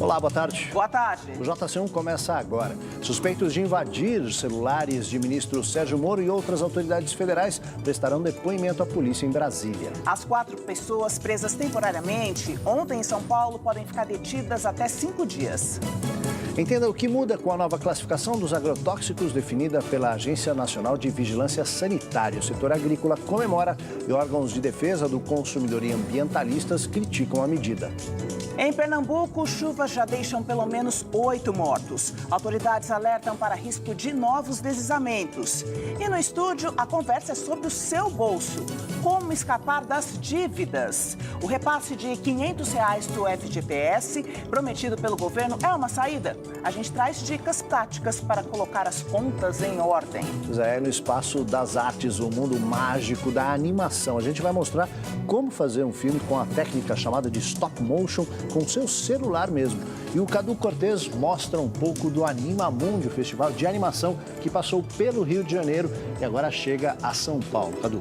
Olá, boa tarde. Boa tarde. O JC1 começa agora. Suspeitos de invadir celulares de ministro Sérgio Moro e outras autoridades federais prestarão depoimento à polícia em Brasília. As 4 pessoas presas temporariamente ontem em São Paulo podem ficar detidas até 5 dias. Entenda o que muda com a nova classificação dos agrotóxicos definida pela Agência Nacional de Vigilância Sanitária. O setor agrícola comemora e órgãos de defesa do consumidor e ambientalistas criticam a medida. Em Pernambuco, chuvas já deixam pelo menos 8 mortos. Autoridades alertam para risco de novos deslizamentos. E no estúdio, a conversa é sobre o seu bolso. Como escapar das dívidas? O repasse de R$ 500 do FGTS, prometido pelo governo, é uma saída? A gente traz dicas práticas para colocar as contas em ordem. É no espaço das artes, o mundo mágico da animação. A gente vai mostrar como fazer um filme com a técnica chamada de stop motion com seu celular mesmo. E o Cadu Cortez mostra um pouco do Animamundi, o festival de animação que passou pelo Rio de Janeiro e agora chega a São Paulo. Cadu.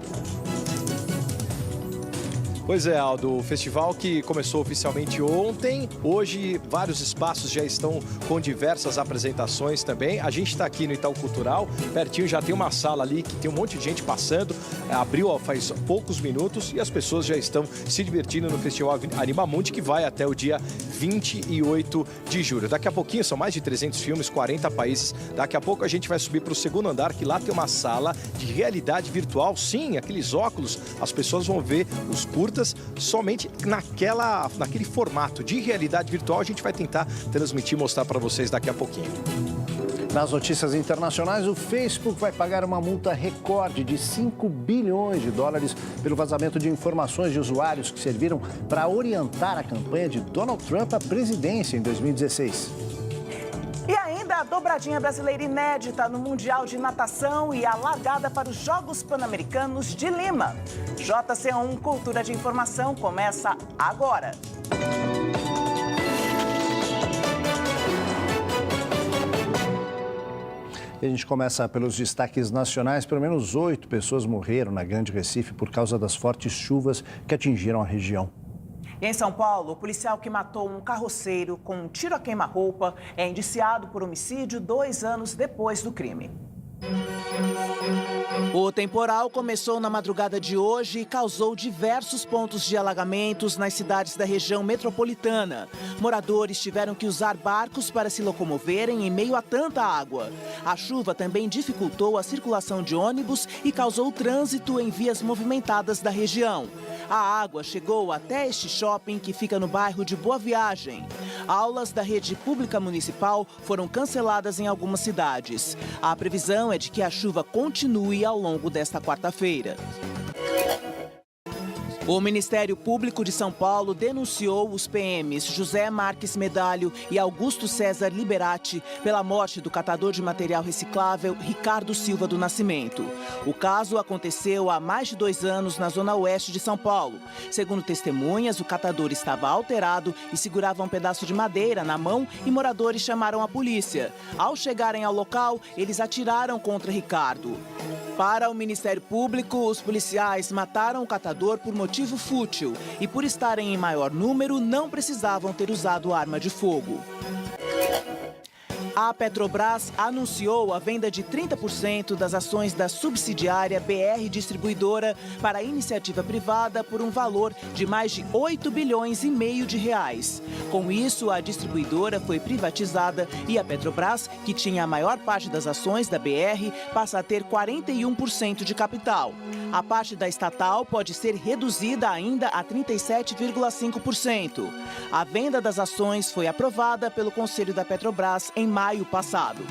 Pois é, Aldo, o festival que começou oficialmente ontem, hoje vários espaços já estão com diversas apresentações também. A gente está aqui no Itaú Cultural, pertinho já tem uma sala ali que tem um monte de gente passando, abriu faz poucos minutos e as pessoas já estão se divertindo no Festival Animamundi, que vai até o dia 28 de julho. Daqui a pouquinho, são mais de 300 filmes, 40 países. Daqui a pouco a gente vai subir para o segundo andar, que lá tem uma sala de realidade virtual. Sim, aqueles óculos, as pessoas vão ver os curtas somente naquele formato de realidade virtual. A gente vai tentar transmitir e mostrar para vocês daqui a pouquinho. Nas notícias internacionais, o Facebook vai pagar uma multa recorde de 5 bilhões de dólares pelo vazamento de informações de usuários que serviram para orientar a campanha de Donald Trump à presidência em 2016. E ainda a dobradinha brasileira inédita no Mundial de Natação e a largada para os Jogos Pan-Americanos de Lima. JC1 Cultura de Informação começa agora. E a gente começa pelos destaques nacionais. Pelo menos 8 pessoas morreram na Grande Recife por causa das fortes chuvas que atingiram a região. E em São Paulo, o policial que matou um carroceiro com um tiro a queima-roupa é indiciado por homicídio 2 anos depois do crime. O temporal começou na madrugada de hoje e causou diversos pontos de alagamentos nas cidades da região metropolitana. Moradores tiveram que usar barcos para se locomoverem em meio a tanta água. A chuva também dificultou a circulação de ônibus e causou trânsito em vias movimentadas da região. A água chegou até este shopping que fica no bairro de Boa Viagem. Aulas da rede pública municipal foram canceladas em algumas cidades. A previsão é de que a chuva continue ao longo desta quarta-feira. O Ministério Público de São Paulo denunciou os PMs José Marques Medalho e Augusto César Liberati pela morte do catador de material reciclável Ricardo Silva do Nascimento. O caso aconteceu há mais de 2 anos na zona oeste de São Paulo. Segundo testemunhas, o catador estava alterado e segurava um pedaço de madeira na mão e moradores chamaram a polícia. Ao chegarem ao local, eles atiraram contra Ricardo. Para o Ministério Público, os policiais mataram o catador por motivo fútil e, por estarem em maior número, não precisavam ter usado arma de fogo. A Petrobras anunciou a venda de 30% das ações da subsidiária BR Distribuidora para a iniciativa privada por um valor de mais de 8 bilhões e meio de reais. Com isso, a distribuidora foi privatizada e a Petrobras, que tinha a maior parte das ações da BR, passa a ter 41% de capital. A parte da estatal pode ser reduzida ainda a 37,5%. A venda das ações foi aprovada pelo Conselho da Petrobras em maio passado.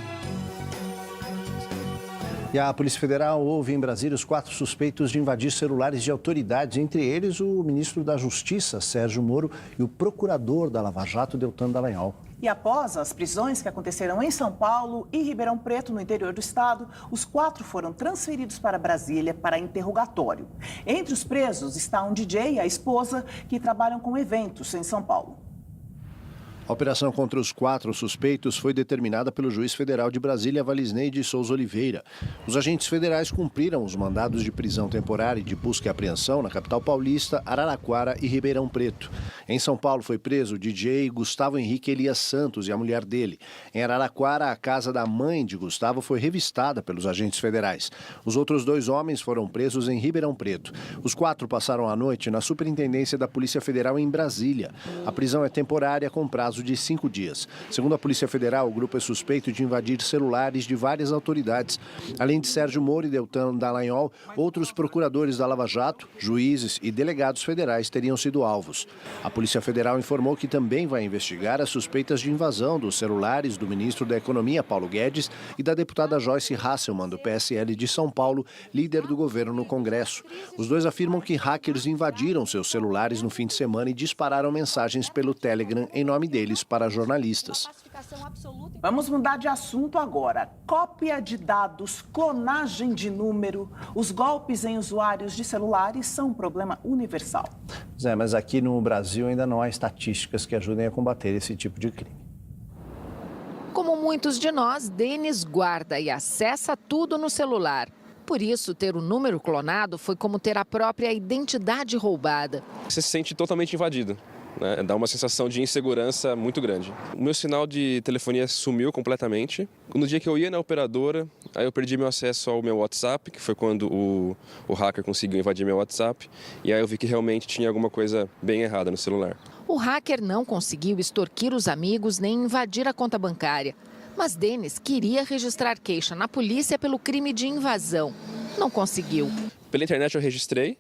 E a Polícia Federal ouve em Brasília os 4 suspeitos de invadir celulares de autoridades, entre eles o ministro da Justiça, Sérgio Moro, e o procurador da Lava Jato, Deltan Dallagnol. E após as prisões que aconteceram em São Paulo e Ribeirão Preto, no interior do estado, os 4 foram transferidos para Brasília para interrogatório. Entre os presos está um DJ e a esposa, que trabalham com eventos em São Paulo. A operação contra os 4 suspeitos foi determinada pelo juiz federal de Brasília, Valisney de Souza Oliveira. Os agentes federais cumpriram os mandados de prisão temporária e de busca e apreensão na capital paulista, Araraquara e Ribeirão Preto. Em São Paulo foi preso o DJ Gustavo Henrique Elias Santos e a mulher dele. Em Araraquara, a casa da mãe de Gustavo foi revistada pelos agentes federais. Os outros 2 homens foram presos em Ribeirão Preto. Os 4 passaram a noite na Superintendência da Polícia Federal em Brasília. A prisão é temporária com prazo de 5 dias. Segundo a Polícia Federal, o grupo é suspeito de invadir celulares de várias autoridades. Além de Sérgio Moro e Deltan Dallagnol, outros procuradores da Lava Jato, juízes e delegados federais teriam sido alvos. A Polícia Federal informou que também vai investigar as suspeitas de invasão dos celulares do ministro da Economia, Paulo Guedes, e da deputada Joyce Hasselmann, do PSL de São Paulo, líder do governo no Congresso. Os 2 afirmam que hackers invadiram seus celulares no fim de semana e dispararam mensagens pelo Telegram em nome deles para jornalistas. Vamos mudar de assunto agora. Cópia de dados, clonagem de número, os golpes em usuários de celulares são um problema universal. Zé, mas aqui no Brasil ainda não há estatísticas que ajudem a combater esse tipo de crime. Como muitos de nós, Denis guarda e acessa tudo no celular. Por isso, ter o número clonado foi como ter a própria identidade roubada. Você se sente totalmente invadido. Né? Dá uma sensação de insegurança muito grande. O meu sinal de telefonia sumiu completamente. No dia que eu ia na operadora, aí eu perdi meu acesso ao meu WhatsApp, que foi quando o hacker conseguiu invadir meu WhatsApp, e aí eu vi que realmente tinha alguma coisa bem errada no celular. O hacker não conseguiu extorquir os amigos nem invadir a conta bancária. Mas Denis queria registrar queixa na polícia pelo crime de invasão. Não conseguiu. Pela internet eu registrei,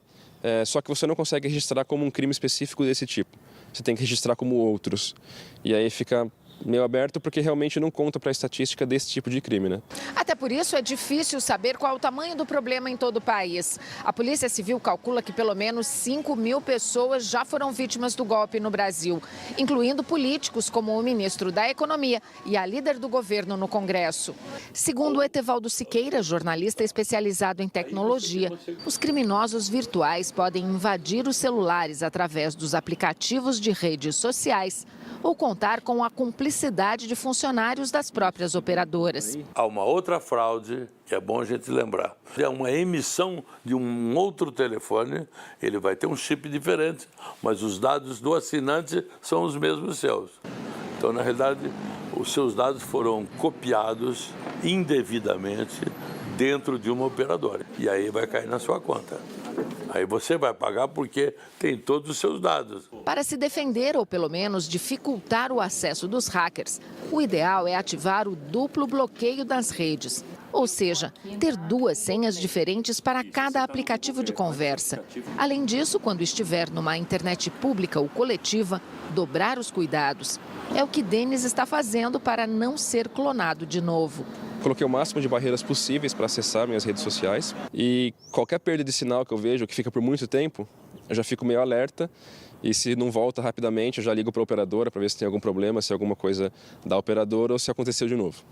só que você não consegue registrar como um crime específico desse tipo. Você tem que registrar como outros. E aí fica meio aberto porque realmente não conta para a estatística desse tipo de crime, né? Até por isso é difícil saber qual é o tamanho do problema em todo o país. A Polícia Civil calcula que pelo menos 5.000 pessoas já foram vítimas do golpe no Brasil, incluindo políticos como o ministro da Economia e a líder do governo no Congresso. Segundo Etevaldo Siqueira, jornalista especializado em tecnologia, os criminosos virtuais podem invadir os celulares através dos aplicativos de redes sociais ou contar com a cumplicidade de funcionários das próprias operadoras. Há uma outra fraude que é bom a gente lembrar. É uma emissão de um outro telefone, ele vai ter um chip diferente, mas os dados do assinante são os mesmos seus. Então, na realidade, os seus dados foram copiados indevidamente dentro de uma operadora. E aí vai cair na sua conta. Aí você vai pagar porque tem todos os seus dados. Para se defender ou pelo menos dificultar o acesso dos hackers, o ideal é ativar o duplo bloqueio das redes. Ou seja, ter 2 senhas diferentes para cada aplicativo de conversa. Além disso, quando estiver numa internet pública ou coletiva, dobrar os cuidados. É o que Denis está fazendo para não ser clonado de novo. Coloquei o máximo de barreiras possíveis para acessar minhas redes sociais e qualquer perda de sinal que eu vejo que fica por muito tempo, eu já fico meio alerta e se não volta rapidamente eu já ligo para a operadora para ver se tem algum problema, se é alguma coisa da operadora ou se aconteceu de novo.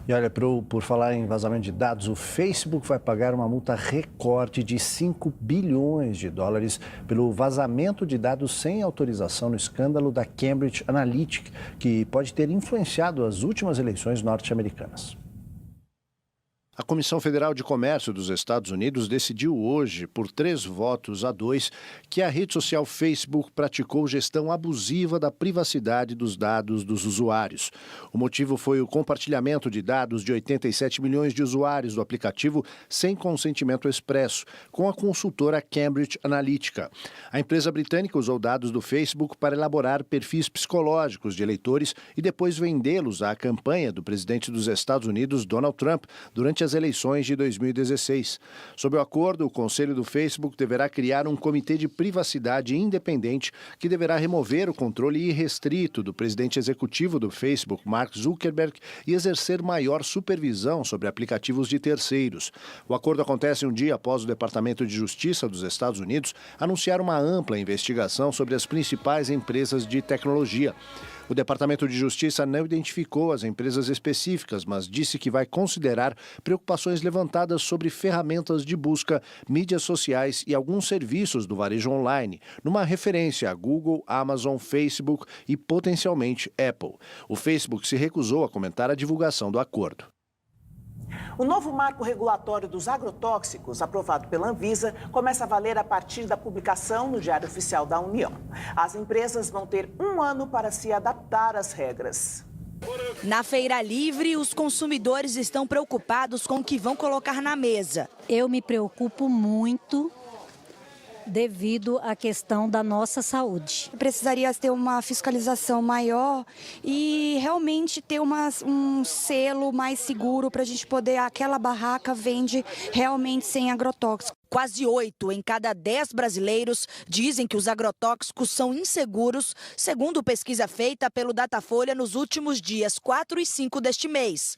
E olha, por falar em vazamento de dados, o Facebook vai pagar uma multa recorde de 5 bilhões de dólares pelo vazamento de dados sem autorização no escândalo da Cambridge Analytica, que pode ter influenciado as últimas eleições norte-americanas. A Comissão Federal de Comércio dos Estados Unidos decidiu hoje, por 3-2, que a rede social Facebook praticou gestão abusiva da privacidade dos dados dos usuários. O motivo foi o compartilhamento de dados de 87 milhões de usuários do aplicativo sem consentimento expresso, com a consultora Cambridge Analytica. A empresa britânica usou dados do Facebook para elaborar perfis psicológicos de eleitores e depois vendê-los à campanha do presidente dos Estados Unidos, Donald Trump, durante as eleições de 2016. Sob o acordo, o Conselho do Facebook deverá criar um comitê de privacidade independente que deverá remover o controle irrestrito do presidente executivo do Facebook, Mark Zuckerberg, e exercer maior supervisão sobre aplicativos de terceiros. O acordo acontece um dia após o Departamento de Justiça dos Estados Unidos anunciar uma ampla investigação sobre as principais empresas de tecnologia. O Departamento de Justiça não identificou as empresas específicas, mas disse que vai considerar preocupações levantadas sobre ferramentas de busca, mídias sociais e alguns serviços do varejo online, numa referência a Google, Amazon, Facebook e potencialmente Apple. O Facebook se recusou a comentar a divulgação do acordo. O novo marco regulatório dos agrotóxicos, aprovado pela Anvisa, começa a valer a partir da publicação no Diário Oficial da União. As empresas vão ter 1 ano para se adaptar às regras. Na Feira Livre, os consumidores estão preocupados com o que vão colocar na mesa. Eu me preocupo muito devido à questão da nossa saúde. Precisaria ter uma fiscalização maior e realmente ter um selo mais seguro para a gente poder, aquela barraca vende realmente sem agrotóxico. Quase 8 em cada 10 brasileiros dizem que os agrotóxicos são inseguros, segundo pesquisa feita pelo Datafolha nos últimos dias 4 e 5 deste mês.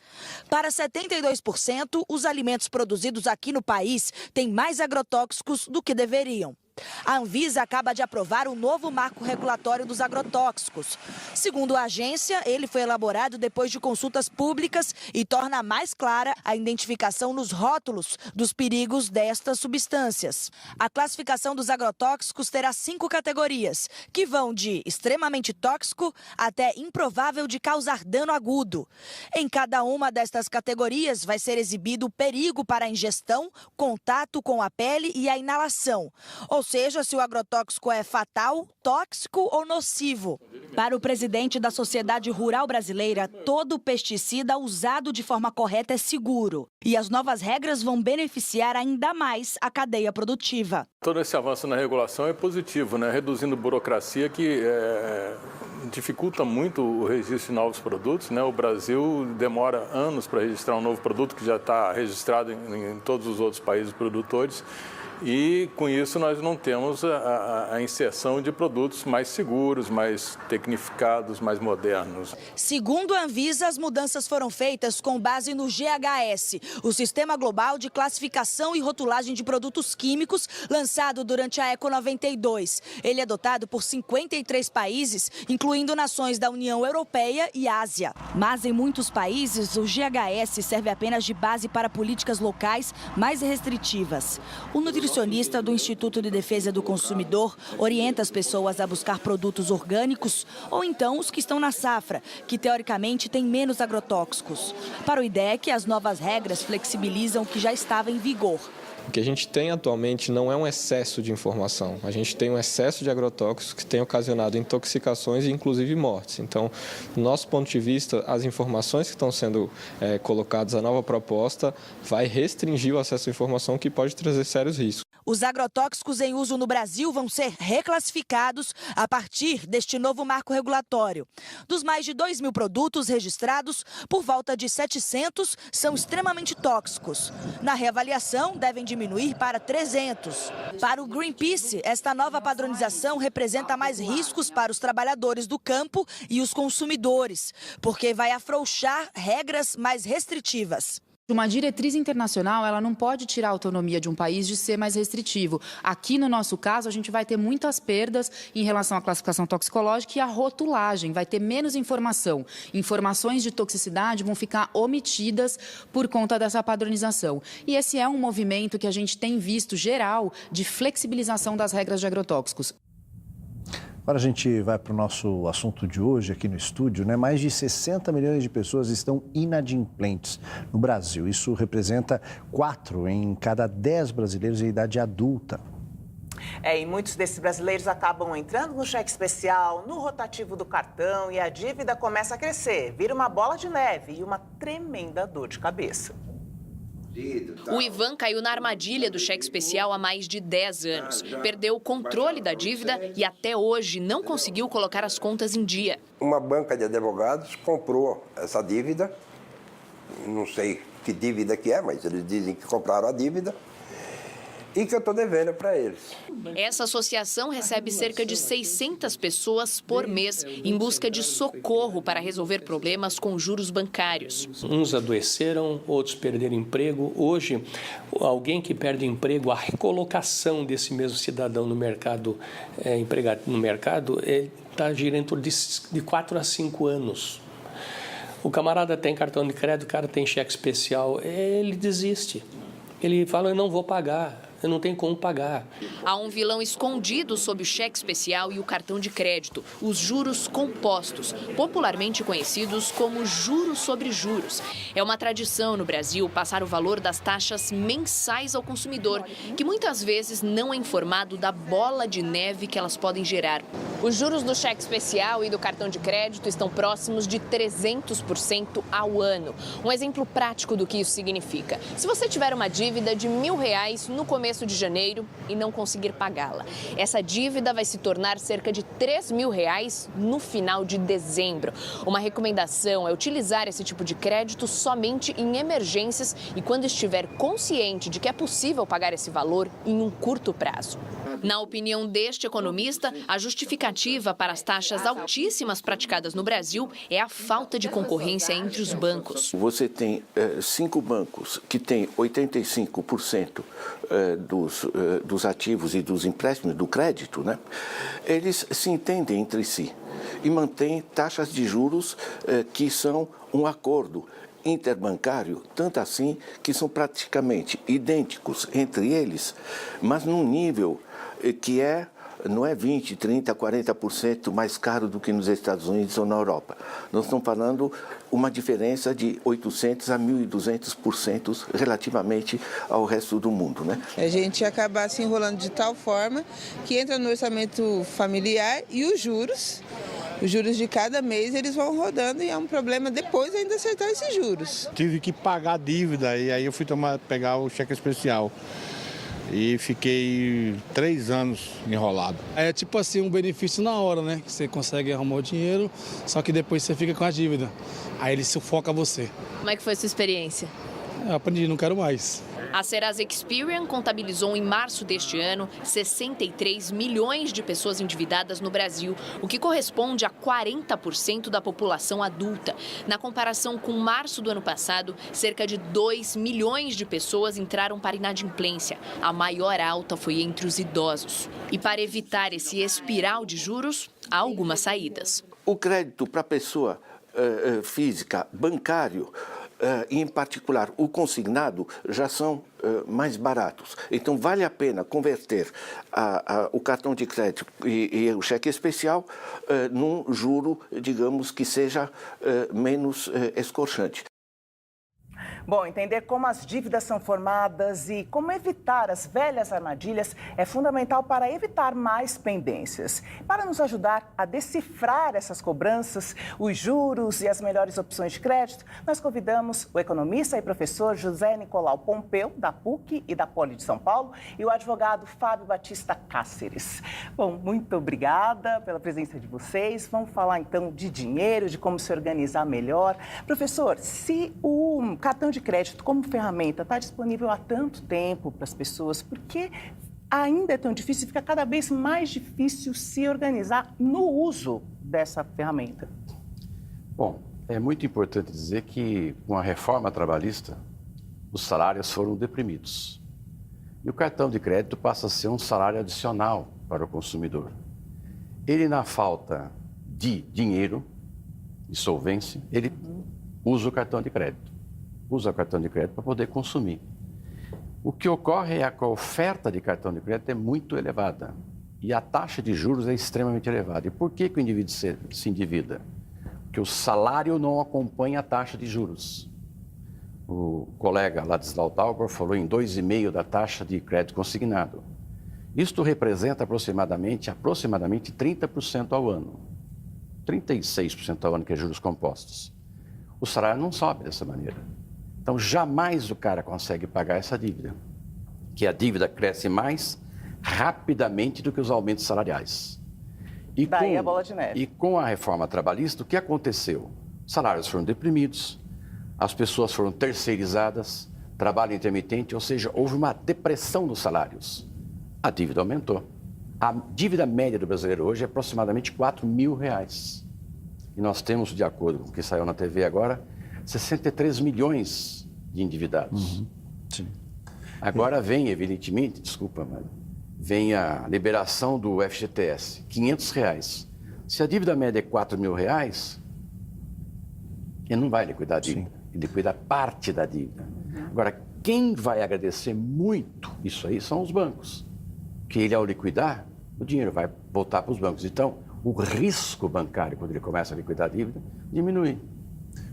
Para 72%, os alimentos produzidos aqui no país têm mais agrotóxicos do que deveriam. A Anvisa acaba de aprovar o novo marco regulatório dos agrotóxicos. Segundo a agência, ele foi elaborado depois de consultas públicas e torna mais clara a identificação nos rótulos dos perigos destas substâncias. A classificação dos agrotóxicos terá 5 categorias, que vão de extremamente tóxico até improvável de causar dano agudo. Em cada uma destas categorias vai ser exibido o perigo para a ingestão, contato com a pele e a inalação. Ou seja, se o agrotóxico é fatal, tóxico ou nocivo. Para o presidente da Sociedade Rural Brasileira, todo pesticida usado de forma correta é seguro. E as novas regras vão beneficiar ainda mais a cadeia produtiva. Todo esse avanço na regulação é positivo, né? Reduzindo burocracia que dificulta muito o registro de novos produtos, né? O Brasil demora anos para registrar um novo produto que já está registrado em todos os outros países produtores. E, com isso, nós não temos a inserção de produtos mais seguros, mais tecnificados, mais modernos. Segundo a Anvisa, as mudanças foram feitas com base no GHS, o Sistema Global de Classificação e Rotulagem de Produtos Químicos, lançado durante a Eco 92. Ele é adotado por 53 países, incluindo nações da União Europeia e Ásia. Mas, em muitos países, o GHS serve apenas de base para políticas locais mais restritivas. O nutricionista do Instituto de Defesa do Consumidor orienta as pessoas a buscar produtos orgânicos ou então os que estão na safra, que teoricamente têm menos agrotóxicos. Para o IDEC, as novas regras flexibilizam o que já estava em vigor. O que a gente tem atualmente não é um excesso de informação. A gente tem um excesso de agrotóxicos que tem ocasionado intoxicações e, inclusive, mortes. Então, do nosso ponto de vista, as informações que estão sendo colocadas, a nova proposta vai restringir o acesso à informação, que pode trazer sérios riscos. Os agrotóxicos em uso no Brasil vão ser reclassificados a partir deste novo marco regulatório. Dos mais de 2.000 produtos registrados, por volta de 700 são extremamente tóxicos. Na reavaliação, devem diminuir para 300. Para o Greenpeace, esta nova padronização representa mais riscos para os trabalhadores do campo e os consumidores, porque vai afrouxar regras mais restritivas. Uma diretriz internacional, ela não pode tirar a autonomia de um país de ser mais restritivo. Aqui, no nosso caso, a gente vai ter muitas perdas em relação à classificação toxicológica e à rotulagem. Vai ter menos informação. Informações de toxicidade vão ficar omitidas por conta dessa padronização. E esse é um movimento que a gente tem visto geral de flexibilização das regras de agrotóxicos. Agora a gente vai para o nosso assunto de hoje aqui no estúdio, né? Mais de 60 milhões de pessoas estão inadimplentes no Brasil. Isso representa 4 em cada 10 brasileiros em idade adulta. E muitos desses brasileiros acabam entrando no cheque especial, no rotativo do cartão e a dívida começa a crescer. Vira uma bola de neve e uma tremenda dor de cabeça. O Ivan caiu na armadilha do cheque especial há mais de 10 anos. Perdeu o controle da dívida e até hoje não conseguiu colocar as contas em dia. Uma banca de advogados comprou essa dívida, não sei que dívida que é, mas eles dizem que compraram a dívida e que eu estou devendo para eles. Essa associação recebe cerca de 600 pessoas por mês em busca de socorro para resolver problemas com juros bancários. Uns adoeceram, outros perderam emprego. Hoje, alguém que perde emprego, a recolocação desse mesmo cidadão no mercado, empregado no mercado, gira em torno de 4 a 5 anos. O camarada tem cartão de crédito, o cara tem cheque especial, ele desiste. Ele fala, eu não vou pagar. Eu não tenho como pagar. Há um vilão escondido sob o cheque especial e o cartão de crédito, os juros compostos, popularmente conhecidos como juros sobre juros. É uma tradição no Brasil passar o valor das taxas mensais ao consumidor, que muitas vezes não é informado da bola de neve que elas podem gerar. Os juros do cheque especial e do cartão de crédito estão próximos de 300% ao ano. Um exemplo prático do que isso significa. Se você tiver uma dívida de R$1.000 no começo de janeiro e não conseguir pagá-la, essa dívida vai se tornar cerca de R$3.000 no final de dezembro. Uma recomendação é utilizar esse tipo de crédito somente em emergências e quando estiver consciente de que é possível pagar esse valor em um curto prazo. Na opinião deste economista, a justificativa para as taxas altíssimas praticadas no Brasil é a falta de concorrência entre os bancos. Você tem 5 bancos que têm 85% dos ativos e dos empréstimos, do crédito, né? Eles se entendem entre si e mantêm taxas de juros que são um acordo interbancário, tanto assim que são praticamente idênticos entre eles, mas num nível que não é 20%, 30%, 40% mais caro do que nos Estados Unidos ou na Europa. Nós estamos falando uma diferença de 800% a 1.200% relativamente ao resto do mundo, né? A gente acaba se enrolando de tal forma que entra no orçamento familiar e os juros de cada mês eles vão rodando e é um problema depois ainda acertar esses juros. Tive que pagar a dívida e aí eu fui pegar o cheque especial. E fiquei 3 anos enrolado. É tipo assim, um benefício na hora, né? Que você consegue arrumar o dinheiro, só que depois você fica com a dívida. Aí ele sufoca você. Como é que foi a sua experiência? Eu aprendi, não quero mais. A Serasa Experian contabilizou em março deste ano 63 milhões de pessoas endividadas no Brasil, o que corresponde a 40% da população adulta. Na comparação com março do ano passado, cerca de 2 milhões de pessoas entraram para inadimplência. A maior alta foi entre os idosos. E para evitar esse espiral de juros, há algumas saídas. O crédito para a pessoa física, bancário, e, em particular, o consignado, já são mais baratos. Então, vale a pena converter o cartão de crédito e o cheque especial num juro, digamos, que seja menos escorchante. Bom, entender como as dívidas são formadas e como evitar as velhas armadilhas é fundamental para evitar mais pendências. Para nos ajudar a decifrar essas cobranças, os juros e as melhores opções de crédito, nós convidamos o economista e professor José Nicolau Pompeu, da PUC e da Poli de São Paulo, e o advogado Fábio Batista Cáceres. Bom, muito obrigada pela presença de vocês. Vamos falar então de dinheiro, de como se organizar melhor. Professor, se o cartão de crédito como ferramenta está disponível há tanto tempo para as pessoas, por que ainda é tão difícil, fica cada vez mais difícil se organizar no uso dessa ferramenta? Bom, é muito importante dizer que com a reforma trabalhista, os salários foram deprimidos. E o cartão de crédito passa a ser um salário adicional para o consumidor. Ele, na falta de dinheiro, de solvência, ele usa o cartão de crédito. Usa o cartão de crédito para poder consumir. O que ocorre é que a oferta de cartão de crédito é muito elevada e a taxa de juros é extremamente elevada. E por que o indivíduo se endivida? Porque o salário não acompanha a taxa de juros. O colega Ladislau Dalbor falou em 2,5% da taxa de crédito consignado. Isto representa aproximadamente 30% ao ano. 36% ao ano, que é juros compostos. O salário não sobe dessa maneira. Então, jamais o cara consegue pagar essa dívida, que a dívida cresce mais rapidamente do que os aumentos salariais. E daí a bola de neve. E com a reforma trabalhista, o que aconteceu? Os salários foram deprimidos, as pessoas foram terceirizadas, trabalho intermitente, ou seja, houve uma depressão dos salários. A dívida aumentou. A dívida média do brasileiro hoje é aproximadamente R$4.000. E nós temos, de acordo com o que saiu na TV agora, 63 milhões de endividados. Sim. Agora vem, evidentemente, desculpa, mas vem a liberação do FGTS, R$500. Se a dívida média é R$4.000, ele não vai liquidar a dívida, ele liquida parte da dívida. Agora, quem vai agradecer muito isso aí são os bancos, que ele, ao liquidar, o dinheiro vai voltar para os bancos. Então, o risco bancário, quando ele começa a liquidar a dívida, diminui.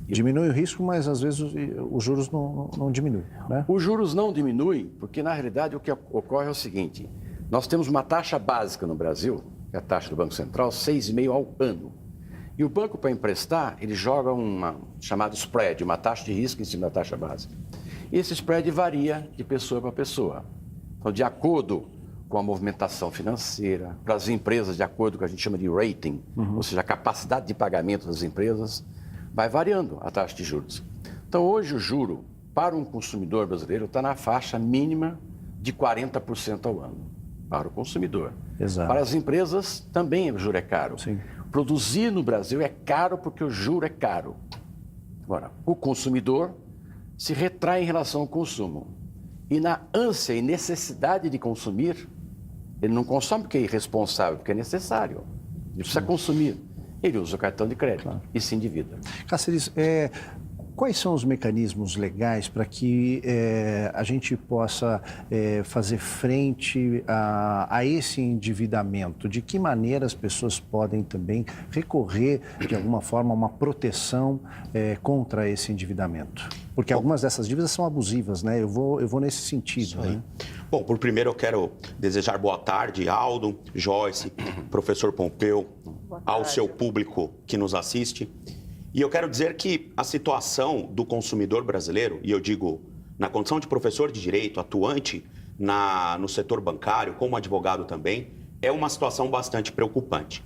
Diminui o risco, mas às vezes os juros não diminuem, né? Os juros não diminuem, porque na realidade o que ocorre é o seguinte: nós temos uma taxa básica no Brasil, que é a taxa do Banco Central, 6,5% ao ano. E o banco, para emprestar, ele joga uma chamada spread, uma taxa de risco em cima da taxa básica. E esse spread varia de pessoa para pessoa. Então, de acordo com a movimentação financeira, para as empresas, de acordo com o que a gente chama de rating, ou seja, a capacidade de pagamento das empresas, vai variando a taxa de juros. Então, hoje o juro para um consumidor brasileiro está na faixa mínima de 40% ao ano, para o consumidor. Exato. Para as empresas, também o juro é caro. Sim. Produzir no Brasil é caro porque o juro é caro. Agora, o consumidor se retrai em relação ao consumo. E na ânsia e necessidade de consumir, ele não consome porque é irresponsável, porque é necessário. Ele precisa consumir. Ele usa o cartão de crédito e se endivida. Cáceres, quais são os mecanismos legais para que a gente possa fazer frente a esse endividamento? De que maneira as pessoas podem também recorrer, de alguma forma, a uma proteção contra esse endividamento? Porque algumas dessas dívidas são abusivas, né? Eu vou nesse sentido, né? Bom, por primeiro eu quero desejar boa tarde, Aldo, Joyce, professor Pompeu, ao seu público que nos assiste. E eu quero dizer que a situação do consumidor brasileiro, e eu digo na condição de professor de direito, atuante no setor bancário, como advogado também, é uma situação bastante preocupante.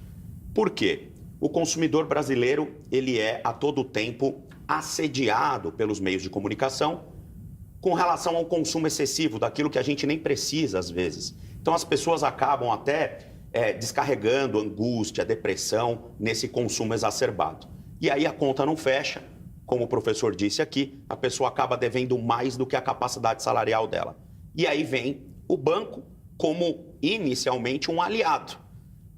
Por quê? O consumidor brasileiro, ele é a todo tempo assediado pelos meios de comunicação com relação ao consumo excessivo daquilo que a gente nem precisa às vezes. Então as pessoas acabam até descarregando angústia, depressão nesse consumo exacerbado. E aí a conta não fecha, como o professor disse aqui, a pessoa acaba devendo mais do que a capacidade salarial dela. E aí vem o banco como inicialmente um aliado,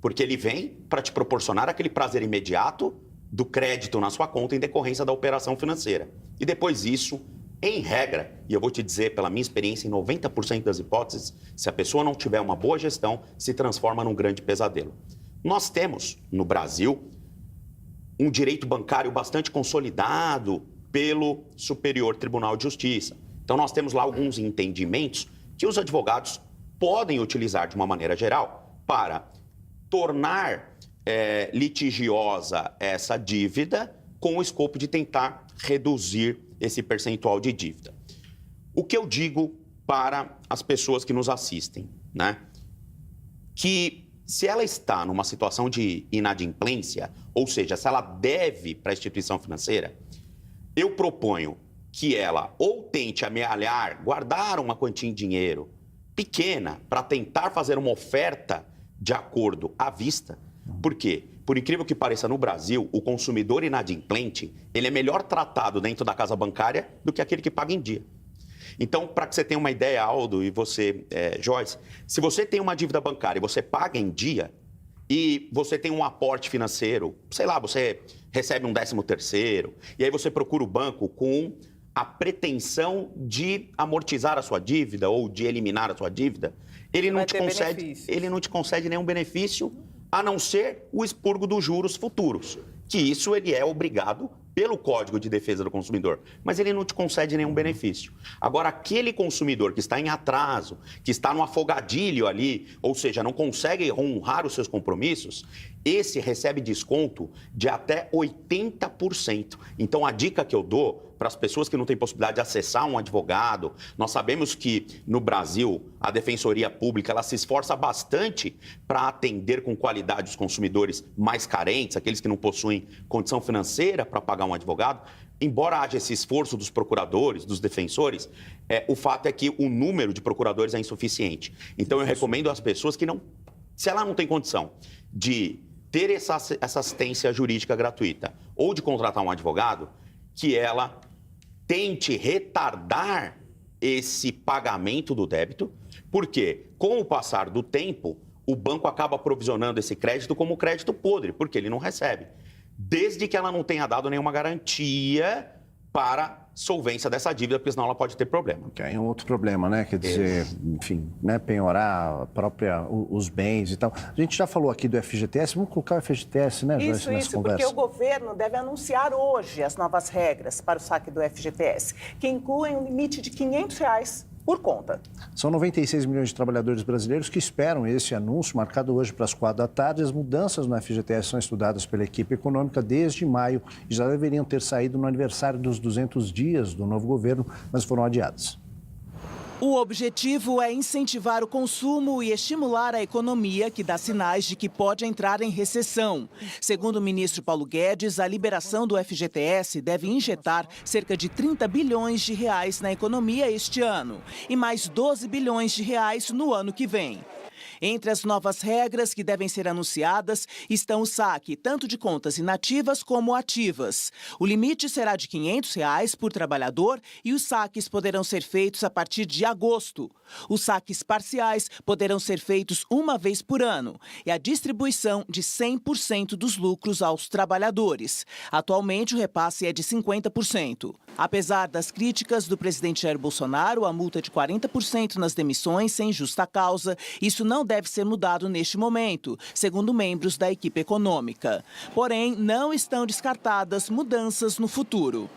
porque ele vem para te proporcionar aquele prazer imediato do crédito na sua conta em decorrência da operação financeira. E depois isso, em regra, e eu vou te dizer pela minha experiência, em 90% das hipóteses, se a pessoa não tiver uma boa gestão, se transforma num grande pesadelo. Nós temos, no Brasil, um direito bancário bastante consolidado pelo Superior Tribunal de Justiça. Então, nós temos lá alguns entendimentos que os advogados podem utilizar de uma maneira geral para tornar litigiosa essa dívida com o escopo de tentar reduzir esse percentual de dívida. O que eu digo para as pessoas que nos assistem, né? Que se ela está numa situação de inadimplência, ou seja, se ela deve para a instituição financeira, eu proponho que ela ou tente amealhar, guardar uma quantia em dinheiro pequena para tentar fazer uma oferta de acordo à vista. Por quê? Por incrível que pareça, no Brasil, o consumidor inadimplente, ele é melhor tratado dentro da casa bancária do que aquele que paga em dia. Então, para que você tenha uma ideia, Aldo, e você, Joyce, se você tem uma dívida bancária e você paga em dia e você tem um aporte financeiro, sei lá, você recebe um 13º, e aí você procura o banco com a pretensão de amortizar a sua dívida ou de eliminar a sua dívida, ele não te concede nenhum benefício, a não ser o expurgo dos juros futuros, que isso ele é obrigado pelo Código de Defesa do Consumidor, mas ele não te concede nenhum benefício. Agora, aquele consumidor que está em atraso, que está no afogadilho ali, ou seja, não consegue honrar os seus compromissos, esse recebe desconto de até 80%. Então, a dica que eu dou para as pessoas que não têm possibilidade de acessar um advogado, nós sabemos que no Brasil a Defensoria Pública ela se esforça bastante para atender com qualidade os consumidores mais carentes, aqueles que não possuem condição financeira para pagar um advogado. Embora haja esse esforço dos procuradores, dos defensores, o fato é que o número de procuradores é insuficiente. Então eu recomendo às pessoas que não, se ela não tem condição de ter essa assistência jurídica gratuita ou de contratar um advogado, que ela tente retardar esse pagamento do débito, porque com o passar do tempo, o banco acaba provisionando esse crédito como crédito podre, porque ele não recebe. Desde que ela não tenha dado nenhuma garantia para solvência dessa dívida, porque senão ela pode ter problema. Que aí é um outro problema, né? Quer dizer, enfim, né? Penhorar os bens e tal. A gente já falou aqui do FGTS, vamos colocar o FGTS, né, Joyce, nessa conversa? Porque o governo deve anunciar hoje as novas regras para o saque do FGTS, que incluem um limite de R$ 500 por conta. São 96 milhões de trabalhadores brasileiros que esperam esse anúncio, marcado hoje para as 4h. As mudanças no FGTS são estudadas pela equipe econômica desde maio e já deveriam ter saído no aniversário dos 200 dias do novo governo, mas foram adiadas. O objetivo é incentivar o consumo e estimular a economia, que dá sinais de que pode entrar em recessão. Segundo o ministro Paulo Guedes, a liberação do FGTS deve injetar cerca de 30 bilhões de reais na economia este ano e mais 12 bilhões de reais no ano que vem. Entre as novas regras que devem ser anunciadas estão o saque tanto de contas inativas como ativas. O limite será de R$ 500 por trabalhador e os saques poderão ser feitos a partir de agosto. Os saques parciais poderão ser feitos uma vez por ano e a distribuição de 100% dos lucros aos trabalhadores. Atualmente, o repasse é de 50%. Apesar das críticas do presidente Jair Bolsonaro, a multa de 40% nas demissões sem justa causa, isso não deve ser mudado neste momento, segundo membros da equipe econômica. Porém, não estão descartadas mudanças no futuro.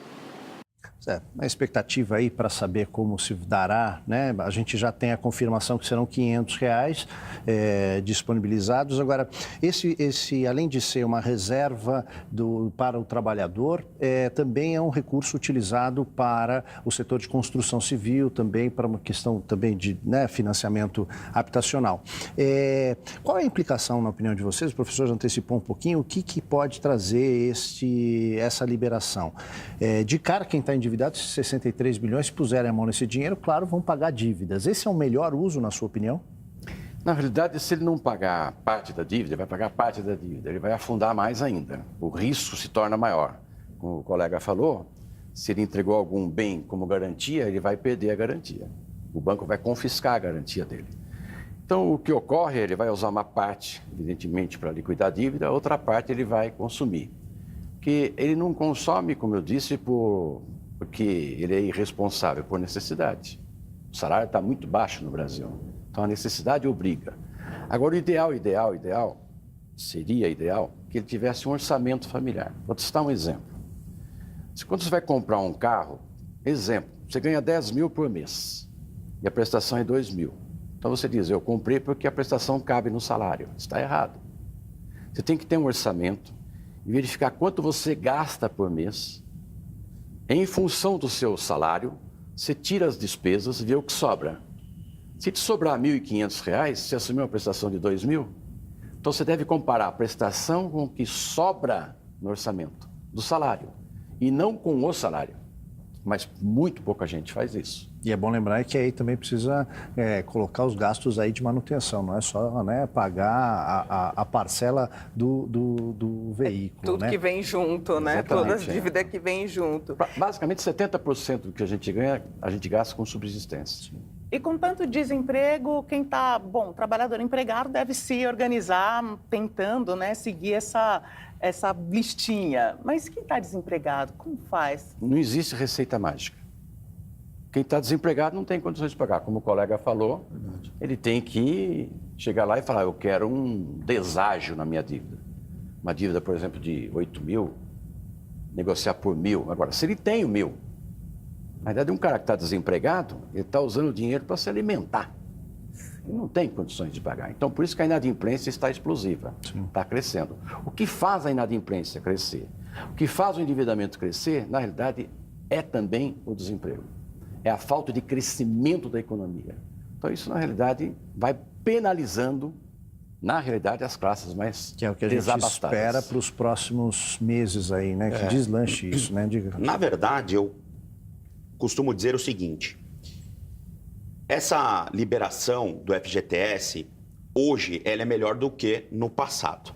A expectativa aí para saber como se dará, né? A gente já tem a confirmação que serão R$ 500 disponibilizados. Agora, esse além de ser uma reserva para o trabalhador, também é um recurso utilizado para o setor de construção civil, também para uma questão também de financiamento habitacional. Qual é a implicação, na opinião de vocês? O professor já antecipou um pouquinho. O que pode trazer essa liberação? De cara, quem está endividado, 63 bilhões, se puserem a mão nesse dinheiro, claro, vão pagar dívidas. Esse é o melhor uso, na sua opinião? Na realidade, se ele não pagar parte da dívida, vai pagar parte da dívida, ele vai afundar mais ainda. O risco se torna maior. Como o colega falou, se ele entregou algum bem como garantia, ele vai perder a garantia. O banco vai confiscar a garantia dele. Então, o que ocorre, ele vai usar uma parte, evidentemente, para liquidar a dívida, a outra parte ele vai consumir. Porque ele não consome, como eu disse, porque ele é irresponsável, por necessidade. O salário está muito baixo no Brasil, então a necessidade obriga. Agora, o ideal, seria ideal que ele tivesse um orçamento familiar. Vou te citar um exemplo. Quando você vai comprar um carro, exemplo, você ganha 10 mil por mês e a prestação é 2 mil. Então você diz, eu comprei porque a prestação cabe no salário. Está errado. Você tem que ter um orçamento e verificar quanto você gasta por mês. Em função do seu salário, você tira as despesas e vê o que sobra. Se te sobrar R$ 1.500, você assumiu uma prestação de 2 mil, então você deve comparar a prestação com o que sobra no orçamento do salário e não com o salário. Mas muito pouca gente faz isso. E é bom lembrar que aí também precisa colocar os gastos aí de manutenção, não é só pagar a parcela do veículo. Tudo que vem junto, né? Exatamente, Todas as dívidas que vêm junto. Basicamente, 70% do que a gente ganha, a gente gasta com subsistência. E com tanto desemprego, quem está, trabalhador empregado deve se organizar tentando, seguir essa listinha. Mas quem está desempregado, como faz? Não existe receita mágica. Quem está desempregado não tem condições de pagar. Como o colega falou, ele tem que chegar lá e falar, eu quero um deságio na minha dívida. Uma dívida, por exemplo, de 8 mil, negociar por 1.000. Agora, se ele tem o 1.000, na verdade, um cara que está desempregado, ele está usando o dinheiro para se alimentar. Ele não tem condições de pagar. Então, por isso que a inadimplência está explosiva, está crescendo. O que faz a inadimplência crescer? O que faz o endividamento crescer, na realidade, é também o desemprego. É a falta de crescimento da economia. Então, isso, na realidade, vai penalizando, na realidade, as classes mais desabastadas. Que é o que a gente espera para os próximos meses aí, né? Que deslanche isso, né? Diga. Na verdade, eu costumo dizer o seguinte, essa liberação do FGTS, hoje, ela é melhor do que no passado.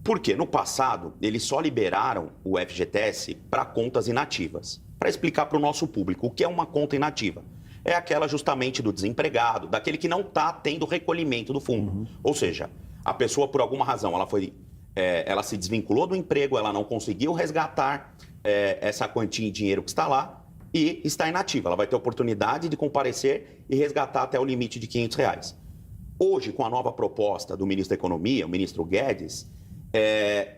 Por quê? No passado, eles só liberaram o FGTS para contas inativas. Para explicar para o nosso público o que é uma conta inativa. é aquela justamente do desempregado, daquele que não está tendo recolhimento do fundo. Ou seja, a pessoa, por alguma razão, ela se desvinculou do emprego, ela não conseguiu resgatar essa quantia em dinheiro que está lá e está inativa. Ela vai ter oportunidade de comparecer e resgatar até o limite de R$500. Hoje, com a nova proposta do ministro da Economia, o ministro Guedes,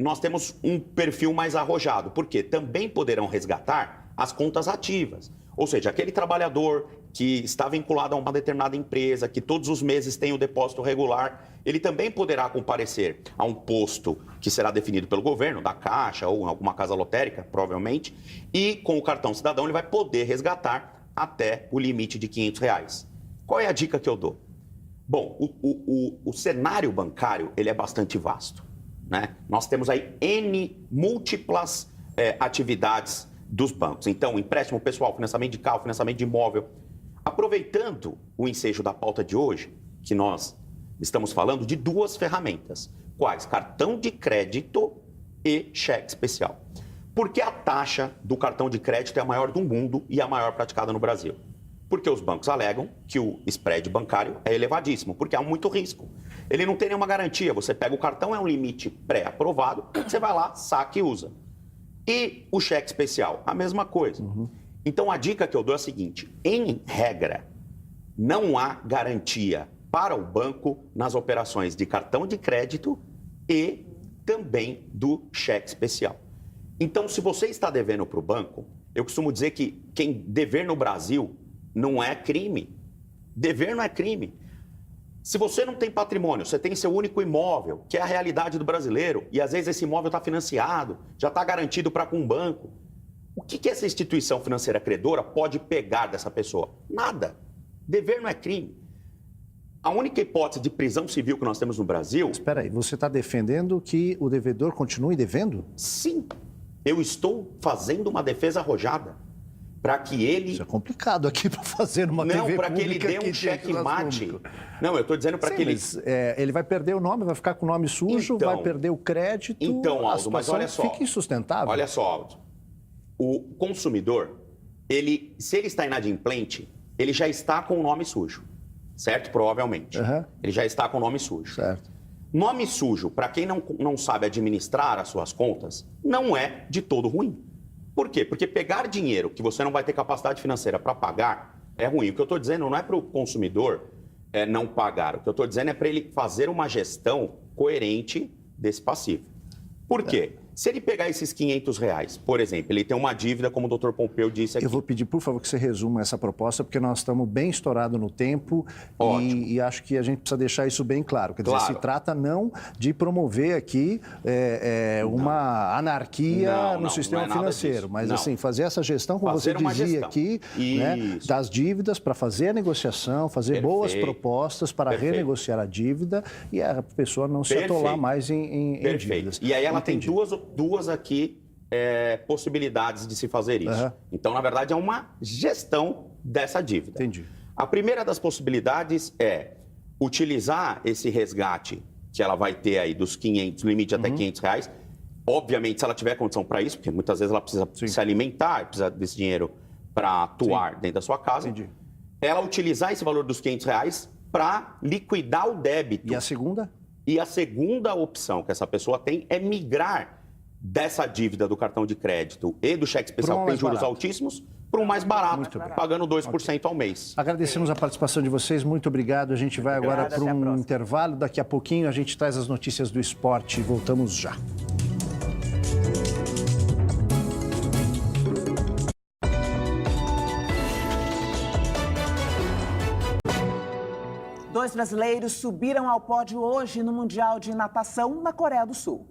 nós temos um perfil mais arrojado, porque também poderão resgatar as contas ativas. Ou seja, aquele trabalhador que está vinculado a uma determinada empresa, que todos os meses tem o depósito regular, ele também poderá comparecer a um posto que será definido pelo governo, da Caixa ou em alguma casa lotérica, provavelmente, e com o cartão cidadão ele vai poder resgatar até o limite de R$500. Qual é a dica que eu dou? Bom, o cenário bancário ele é bastante vasto, né? Nós temos aí N múltiplas atividades dos bancos. Então, empréstimo pessoal, financiamento de carro, financiamento de imóvel. Aproveitando o ensejo da pauta de hoje, que nós estamos falando de duas ferramentas. Quais? Cartão de crédito e cheque especial. Porque a taxa do cartão de crédito é a maior do mundo e a maior praticada no Brasil. Porque os bancos alegam que o spread bancário é elevadíssimo, porque há muito risco. Ele não tem nenhuma garantia. Você pega o cartão, é um limite pré-aprovado, você vai lá, saca e usa. E o cheque especial, a mesma coisa. Então, a dica que eu dou é a seguinte: em regra, não há garantia para o banco nas operações de cartão de crédito e também do cheque especial. Então, se você está devendo para o banco, eu costumo dizer que quem dever no Brasil não é crime. Dever não é crime. Se você não tem patrimônio, você tem seu único imóvel, que é a realidade do brasileiro, e às vezes esse imóvel está financiado, já está garantido para com um banco, o que essa instituição financeira credora pode pegar dessa pessoa? Nada. Dever não é crime. A única hipótese de prisão civil que nós temos no Brasil... Espera aí, você está defendendo que o devedor continue devendo? Sim. Eu estou fazendo uma defesa arrojada para que ele... Isso é complicado aqui para fazer numa TV pública. Não, para que ele dê um cheque-mate. Não, eu estou dizendo para que ele... Mas, ele vai perder o nome, vai ficar com o nome sujo, então, vai perder o crédito... Então, Aldo, mas olha só... Fica insustentável. Olha só, Aldo. O consumidor, se ele está inadimplente, ele já está com o nome sujo. Certo? Provavelmente. Ele já está com o nome sujo. Certo. Nome sujo, para quem não sabe administrar as suas contas, não é de todo ruim. Por quê? Porque pegar dinheiro que você não vai ter capacidade financeira para pagar é ruim. O que eu estou dizendo não é para o consumidor não pagar. O que eu estou dizendo é para ele fazer uma gestão coerente desse passivo. Por quê? Se ele pegar esses R$500, por exemplo, ele tem uma dívida, como o Dr. Pompeu disse aqui. Eu vou pedir, por favor, que você resuma essa proposta, porque nós estamos bem estourados no tempo e acho que a gente precisa deixar isso bem claro. Quer dizer, se trata não de promover aqui uma anarquia no sistema financeiro, mas assim, fazer essa gestão, como você dizia aqui, né, das dívidas para fazer a negociação, fazer boas propostas para renegociar a dívida e a pessoa não se atolar mais em dívidas. E aí ela tem duas aqui possibilidades de se fazer isso. Então, na verdade, é uma gestão dessa dívida. Entendi. A primeira das possibilidades é utilizar esse resgate que ela vai ter aí dos 500, limite até R$500. Obviamente, se ela tiver condição para isso, porque muitas vezes ela precisa se alimentar, precisa desse dinheiro para atuar dentro da sua casa. Entendi. Ela utilizar esse valor dos R$500 para liquidar o débito. E a segunda? E a segunda opção que essa pessoa tem é migrar dessa dívida do cartão de crédito e do cheque especial, que tem juros altíssimos, para um mais barato, pagando 2% ao mês. Agradecemos a participação de vocês, muito obrigado. A gente vai agora para um intervalo. Daqui a pouquinho a gente traz as notícias do esporte. Voltamos já. Dois brasileiros subiram ao pódio hoje no Mundial de Natação na Coreia do Sul.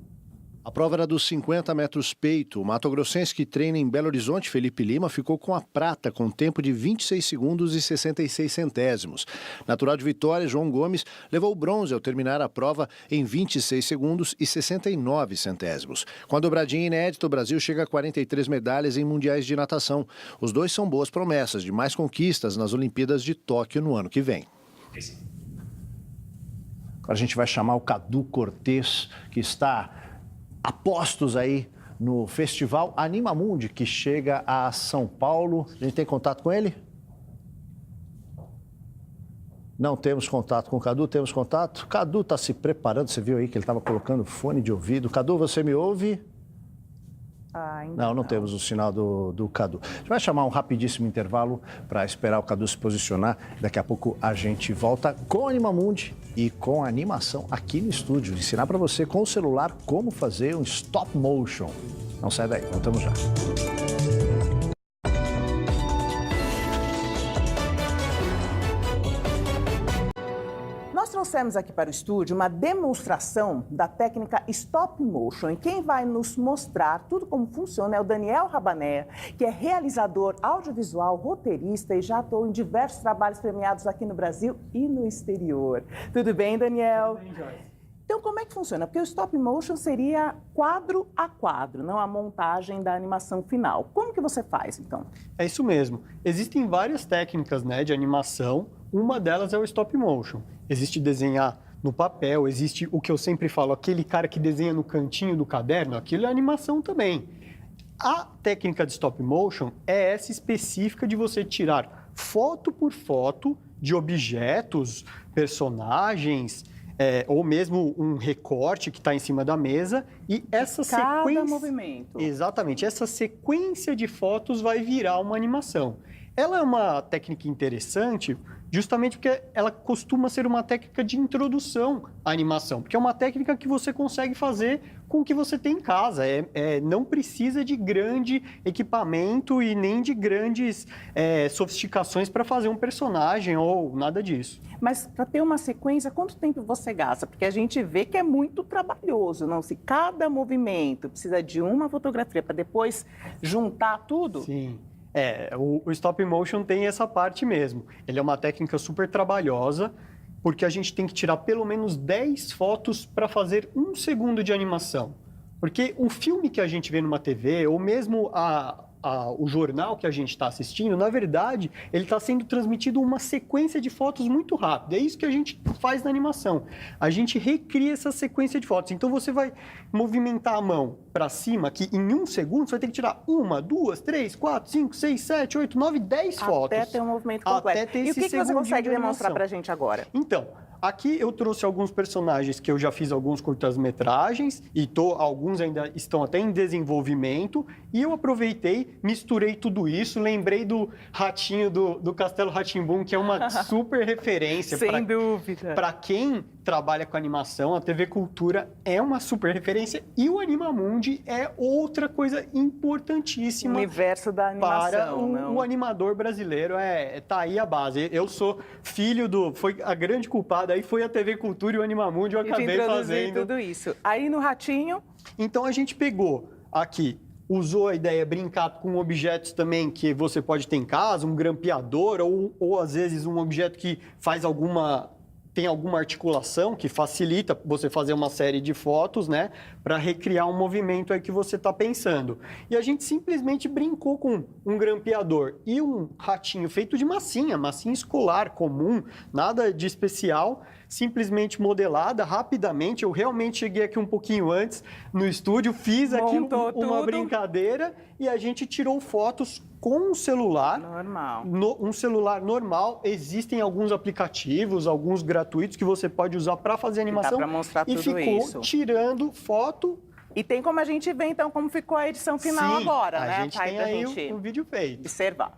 A prova era dos 50 metros peito. O mato-grossense que treina em Belo Horizonte, Felipe Lima, ficou com a prata com tempo de 26 segundos e 66 centésimos. Natural de Vitória, João Gomes, levou o bronze ao terminar a prova em 26 segundos e 69 centésimos. Com a dobradinha inédita, o Brasil chega a 43 medalhas em mundiais de natação. Os dois são boas promessas de mais conquistas nas Olimpíadas de Tóquio no ano que vem. Agora a gente vai chamar o Cadu Cortez, que está a postos aí no Festival Animamundi, que chega a São Paulo. A gente tem contato com ele? Não temos contato com o Cadu, temos contato? Cadu está se preparando, você viu aí que ele estava colocando fone de ouvido. Cadu, você me ouve? Não temos o sinal do Cadu. A gente vai chamar um rapidíssimo intervalo para esperar o Cadu se posicionar. Daqui a pouco a gente volta com a Animamundi e com a animação aqui no estúdio. Ensinar para você com o celular como fazer um stop motion. Não sai daí, voltamos já. Nós trouxemos aqui para o estúdio uma demonstração da técnica stop motion e quem vai nos mostrar tudo como funciona é o Daniel Rabaneia, que é realizador audiovisual, roteirista e já atuou em diversos trabalhos premiados aqui no Brasil e no exterior. Tudo bem, Daniel? Tudo bem, Joyce. Então, como é que funciona? Porque o stop motion seria quadro a quadro, não a montagem da animação final. Como que você faz, então? É isso mesmo. Existem várias técnicas, né, de animação. Uma delas é o stop motion. Existe desenhar no papel, existe o que eu sempre falo, aquele cara que desenha no cantinho do caderno, aquilo é animação também. A técnica de stop motion é essa específica de você tirar foto por foto de objetos, personagens, ou mesmo um recorte que está em cima da mesa e essa sequência... Cada movimento. Exatamente. Essa sequência de fotos vai virar uma animação. Ela é uma técnica interessante justamente porque ela costuma ser uma técnica de introdução à animação, porque é uma técnica que você consegue fazer com o que você tem em casa. Não precisa de grande equipamento e nem de grandes sofisticações para fazer um personagem ou nada disso. Mas para ter uma sequência, quanto tempo você gasta? Porque a gente vê que é muito trabalhoso, não? Se cada movimento precisa de uma fotografia para depois juntar tudo... Sim. O stop motion tem essa parte mesmo. Ele é uma técnica super trabalhosa, porque a gente tem que tirar pelo menos 10 fotos para fazer 1 segundo de animação. Porque o filme que a gente vê numa TV, ou mesmo o jornal que a gente está assistindo, na verdade, ele está sendo transmitido uma sequência de fotos muito rápida. É isso que a gente faz na animação. A gente recria essa sequência de fotos. Então, você vai movimentar a mão para cima, que em 1 segundo você vai ter que tirar 1, 2, 3, 4, 5, 6, 7, 8, 9, 10 fotos. Até ter um movimento completo. E o que você consegue demonstrar para a gente agora? Então, aqui eu trouxe alguns personagens que eu já fiz alguns curtas-metragens e alguns ainda estão até em desenvolvimento. E eu aproveitei, misturei tudo isso, lembrei do ratinho do Castelo Rá-Tim-Bum, que é uma super referência. Sem dúvida. Para quem trabalha com animação, a TV Cultura é uma super referência e o Animamundi é outra coisa importantíssima. O universo da animação. Para o animador brasileiro, tá aí a base. Eu sou filho foi a grande culpada, aí foi a TV Cultura e o Animamundi, eu acabei fazendo tudo isso. Aí no Ratinho... Então a gente pegou aqui, usou a ideia brincar com objetos também que você pode ter em casa, um grampeador ou às vezes um objeto que tem alguma articulação que facilita você fazer uma série de fotos, né, para recriar um movimento aí que você está pensando. E a gente simplesmente brincou com um grampeador e um ratinho feito de massinha escolar comum, nada de especial, simplesmente modelada rapidamente. Eu realmente cheguei aqui um pouquinho antes no estúdio, fiz aqui uma brincadeira e a gente tirou fotos com um celular. Normal. Um celular normal. Existem alguns aplicativos, alguns gratuitos que você pode usar para fazer animação. Dá para mostrar tudo isso. E ficou tirando foto. E tem como a gente ver, então, como ficou a edição final agora, né? A gente tem aí o vídeo feito. Observar.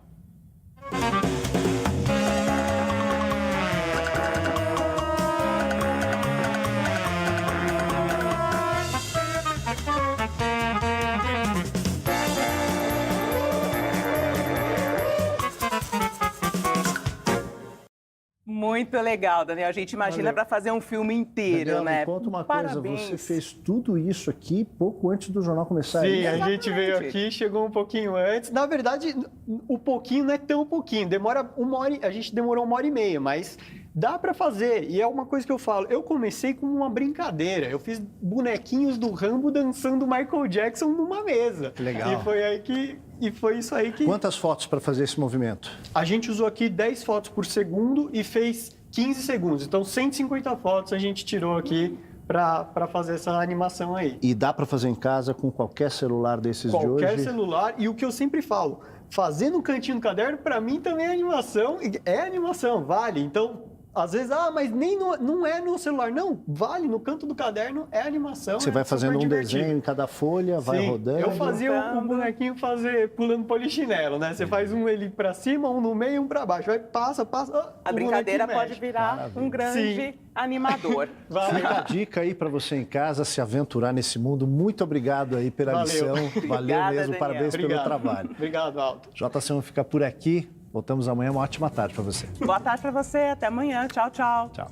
Muito legal, Daniel. A gente imagina para fazer um filme inteiro, Daniel, né? Me conta uma coisa, você fez tudo isso aqui pouco antes do jornal começar. Sim, a gente veio aqui, chegou um pouquinho antes. Na verdade, o pouquinho não é tão pouquinho. Demora 1 hora, a gente demorou 1h30, mas dá para fazer. E é uma coisa que eu falo, eu comecei com uma brincadeira. Eu fiz bonequinhos do Rambo dançando Michael Jackson numa mesa. Legal. E foi isso aí que... Quantas fotos para fazer esse movimento? A gente usou aqui 10 fotos por segundo e fez 15 segundos. Então, 150 fotos a gente tirou aqui para fazer essa animação aí. E dá para fazer em casa com qualquer celular desses de hoje? Qualquer celular. E o que eu sempre falo, fazer no cantinho do caderno, para mim também é animação, vale. Então, Às vezes, mas nem não é no celular. Não, vale, no canto do caderno é animação. Você vai fazendo um desenho em cada folha, vai rodando. Eu fazia o bonequinho pulando polichinelo, né? Você faz um ele pra cima, um no meio e um pra baixo. Aí passa. A brincadeira pode virar um grande animador. Fica a dica aí para você em casa se aventurar nesse mundo. Muito obrigado aí pela lição. Valeu Obrigada, mesmo, Daniel. parabéns pelo trabalho. Obrigado, Alto. JC1 fica por aqui. Voltamos amanhã. Uma ótima tarde para você. Boa tarde para você. Até amanhã. Tchau, tchau. Tchau.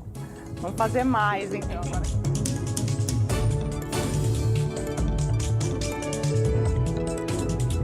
Vamos fazer mais, então.